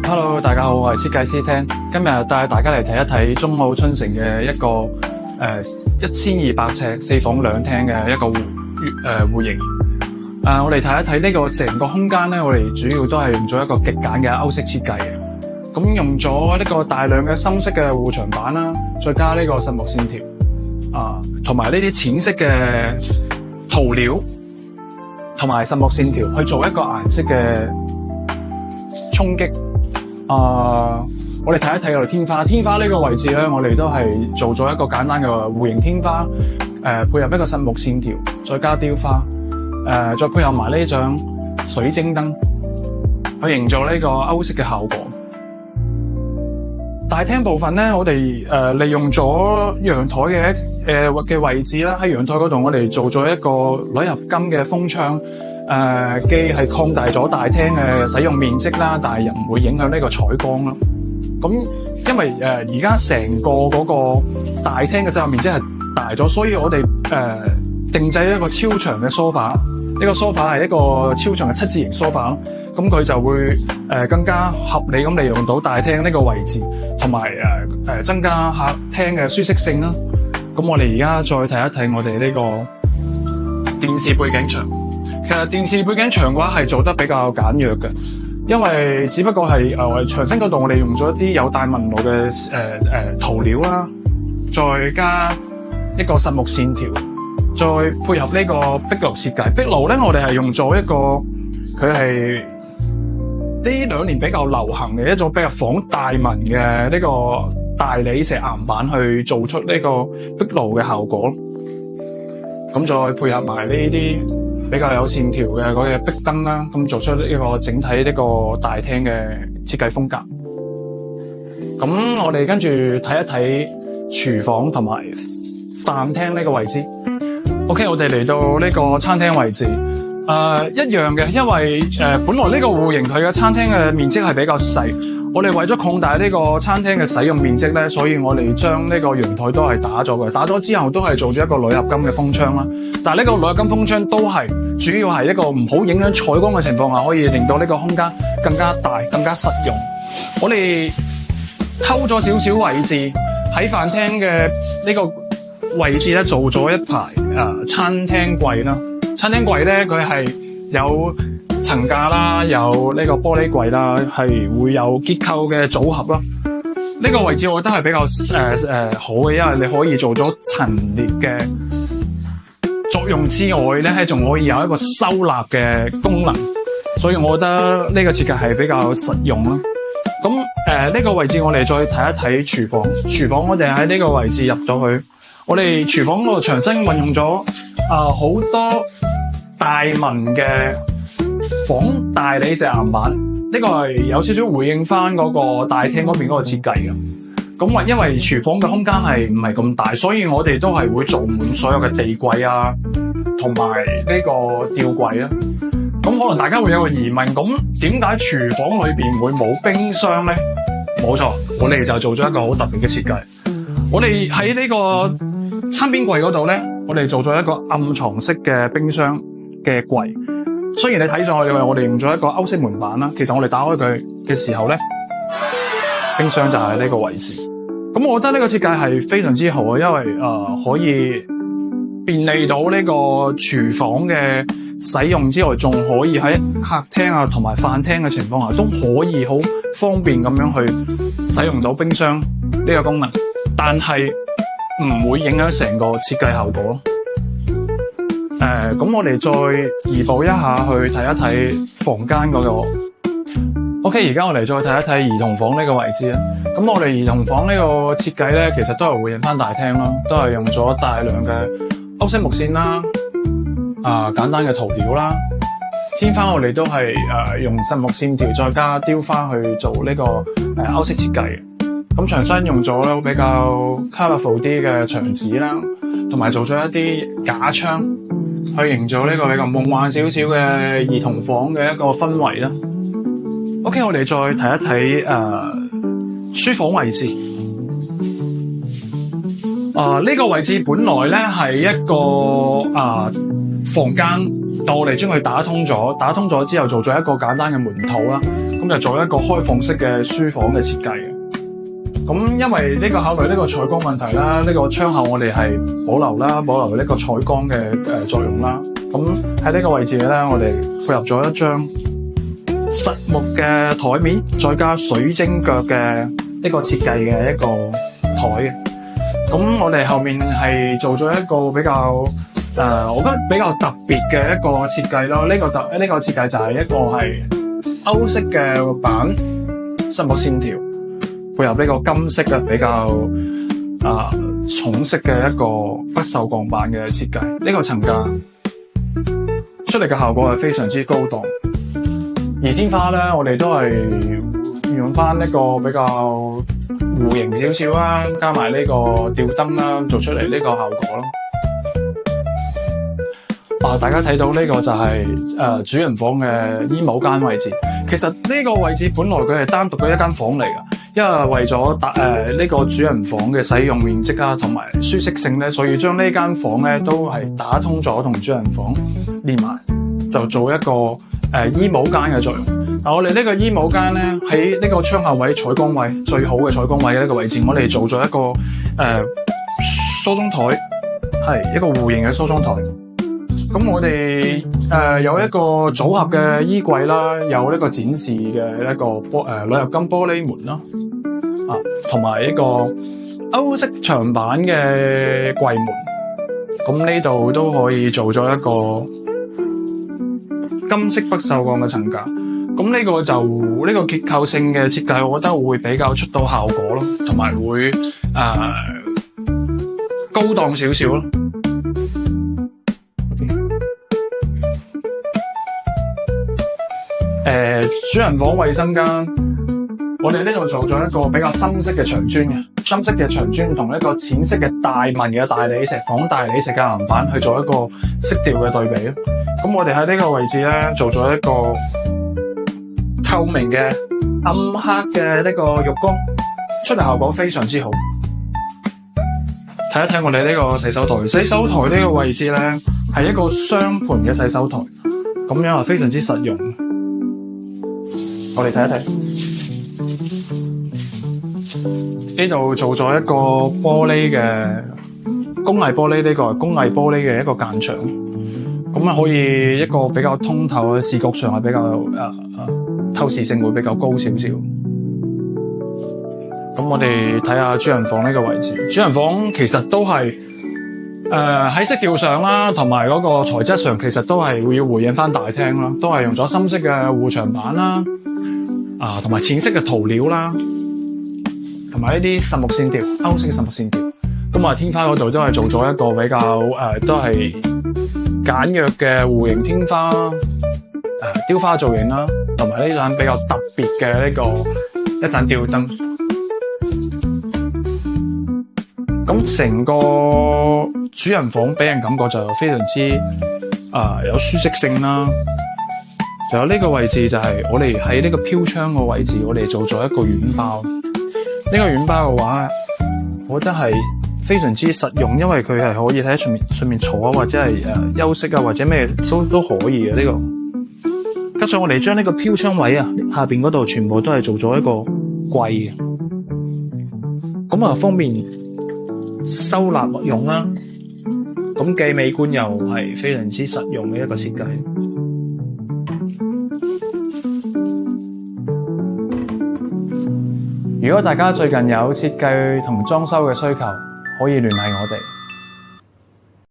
Hello， 大家好，我係設計師聽，今日帶大家嚟睇一睇中澳春城嘅一個1200尺4房2廳嘅一個戶型。我哋睇一睇呢個成個空間咧，我哋主要都係用咗一個極簡嘅歐式設計嘅。咁用咗呢個大量嘅深色嘅護牆板啦，再加呢個實木線條同埋呢啲淺色嘅塗料同埋實木線條去做一個顏色嘅衝擊。我哋睇一睇我哋天花，天花呢個位置咧，我哋都係做咗一個簡單嘅弧形天花，配合一個實木線條，再加雕花，再配合埋呢張水晶燈，去營造呢個歐式嘅效果。大廳部分咧，我哋利用咗陽台嘅位置啦，喺陽台嗰度我哋做咗一個鋁合金嘅風窗。既係擴大咗大廳嘅使用面積啦，但係又唔會影響呢個採光啦。咁因為而家成個嗰個大廳嘅使用面積係大咗，所以我哋定製一個超長嘅梳化。呢個梳化係一個超長嘅7字形梳化，咁佢就會更加合理咁利用到大廳呢個位置，同埋增加客廳嘅舒適性啦。咁我哋而家再睇一睇我哋呢個電視背景牆。其實電視背景牆嘅話係做得比較簡約嘅，因為只不過係牆身嗰度我哋用咗一啲有帶紋路嘅塗料啦，再加一個實木線條，再配合呢個壁爐設計。壁爐咧我哋係用咗一個佢係呢2年比較流行嘅一種比較仿大紋嘅呢個大理石岩板去做出呢個壁爐嘅效果。咁再配合埋呢啲比較有線條嘅嗰個壁燈啦，咁做出一個整體呢個大廳嘅設計風格。咁我哋跟住睇一睇廚房同埋飯廳呢個位置。OK， 我哋嚟到呢個餐廳位置，一樣嘅，因為本來呢個戶型佢嘅餐廳嘅面積係比較細。我哋為咗擴大呢個餐廳嘅使用面積咧，所以我哋將呢個陽台都係打咗嘅。打咗之後都係做咗一個鋁合金嘅風窗啦。但係呢個鋁合金風窗都係主要係一個唔好影響採光嘅情況下，可以令到呢個空間更加大、更加實用。我哋偷咗少少位置喺飯廳嘅呢個位置咧，做咗一排餐廳櫃啦。餐廳櫃咧，佢係有層架啦，有呢個玻璃櫃啦，係會有結構嘅組合啦。呢個位置我覺得係比較好嘅，因為你可以做咗陳列嘅作用之外咧，仲可以有一個收納嘅功能，所以我覺得呢個設計係比較實用啦。咁呢個位置我哋再睇一睇廚房。廚房我哋喺呢個位置入咗去，我哋廚房嗰度牆身運用咗好多大紋嘅仿大理石岩板，呢個係有少少回應翻嗰個大廳嗰邊嗰個設計嘅。咁因為廚房嘅空間係唔係咁大，所以我哋都係會做滿所有嘅地櫃啊，同埋呢個吊櫃啊。咁可能大家會有個疑問，咁點解廚房裏邊會冇冰箱咧？冇錯，我哋就做咗一個好特別嘅設計。我哋喺呢個餐邊櫃嗰度咧，我哋做咗一個暗藏式嘅冰箱嘅櫃。雖然你睇上去我哋用咗一個歐式門板啦，其實我哋打開佢嘅時候咧，冰箱就喺呢個位置。咁我覺得呢個設計係非常之好啊，因為可以便利到呢個廚房嘅使用之外，仲可以喺客廳啊同埋飯廳嘅情況下都可以好方便咁樣去使用到冰箱呢個功能，但係唔會影響成個設計效果咯。咁我哋再移步一下去睇一睇房間嗰個。OK， 而家我哋再睇一睇兒童房呢個位置啦。咁我哋兒童房呢個設計咧，其實都係回應翻大廳啦，都係用咗大量嘅歐式木線啦，簡單嘅塗料啦。天花我哋都係用實木線條再加雕花去做呢個歐式設計。咁牆身用咗咧比較 colourful 啲嘅牆紙啦，同埋做咗一啲假窗，去營造呢個比較夢幻少少嘅兒童房嘅一個氛圍啦。OK， 我哋再睇一睇書房位置。呢個位置本來咧係一個房間，但我哋將佢打通咗之後做咗一個簡單嘅門套啦。咁咁就做一個開放式嘅書房嘅設計嘅。咁因為呢個考慮呢個採光問題啦，呢個窗口我哋係保留呢個採光嘅作用啦。咁喺呢個位置咧，我哋配合咗一張實木嘅台面，再加水晶腳嘅一個設計嘅一個台嘅。咁我哋後面係做咗一個比較我覺得比較特別嘅一個設計咯。呢個設計就係一個係歐式嘅板實木線條，配合呢個金色嘅比較重色嘅一個不鏽鋼板嘅設計。呢個層架出嚟嘅效果係非常之高檔。而天花咧，我哋都係用翻一個比較弧形少少啦，加埋呢個吊燈啦，做出嚟呢個效果咯。大家睇到呢個就係主人房嘅衣帽間位置。其實呢個位置本來佢係單獨嘅一間房嚟噶，因為為咗呢個主人房嘅使用面積啊，同埋舒適性咧，所以將呢間房咧都係打通咗同主人房連埋，就做一個衣帽間嘅作用。我哋呢個衣帽間咧喺呢個窗口位採光位最好嘅採光位嘅呢個位置，我哋做咗一個梳妝台，係一個弧形嘅梳妝台。咁我哋有一個組合嘅衣櫃啦，有呢個展示嘅一個鋁合金玻璃門啦，同埋一個歐式長板嘅櫃門。咁呢度都可以做咗一個金色不鏽鋼嘅層架。咁呢個就呢個結構性嘅設計，我覺得會比較出到效果咯，同埋會高檔少少咯。主人房衛生間，我哋呢度做咗一個比較深色嘅牆磚嘅，深色嘅牆磚同一個淺色嘅大紋嘅大理石仿大理石嘅岩板去做一個色調嘅對比咯。咁我哋喺呢個位置咧做咗一個透明嘅暗黑嘅呢個浴缸，出嚟效果非常之好。睇一睇我哋呢個洗手台，洗手台呢個位置咧係一個雙盤嘅洗手台，咁樣係非常之實用。我哋睇一睇，呢度做咗一個玻璃嘅工藝玻璃，呢個工藝玻璃嘅一個間牆，咁可以一個比較通透嘅視覺上係比較透視性會比較高少少。咁我哋睇下主人房呢個位置，主人房其實都係喺色調上啦，同埋嗰個材質上，其實都係會要回應翻大廳啦，都係用咗深色嘅護牆板啦。同埋淺色嘅塗料啦，同埋呢啲實木線條，歐式嘅實木線條。咁天花嗰度都係做咗一個比較都係簡約嘅弧形天花，雕花造型啦，同埋呢盞比較特別嘅呢個一盞吊燈。咁成個主人房俾人感覺就非常之有舒適性啦。仲有呢個位置就係我哋喺呢個飄窗個位置，我哋做咗一個軟包。呢個軟包嘅話，我覺得係非常之實用，因為佢係可以喺上面坐啊，或者係休息啊，或者咩都可以嘅呢個。加上我哋將呢個飄窗位啊，下邊嗰度全部都係做咗一個櫃嘅，咁方便收納物用啦。咁既美觀又係非常之實用嘅一個設計。如果大家最近有設計同裝修嘅需求，可以聯繫我哋。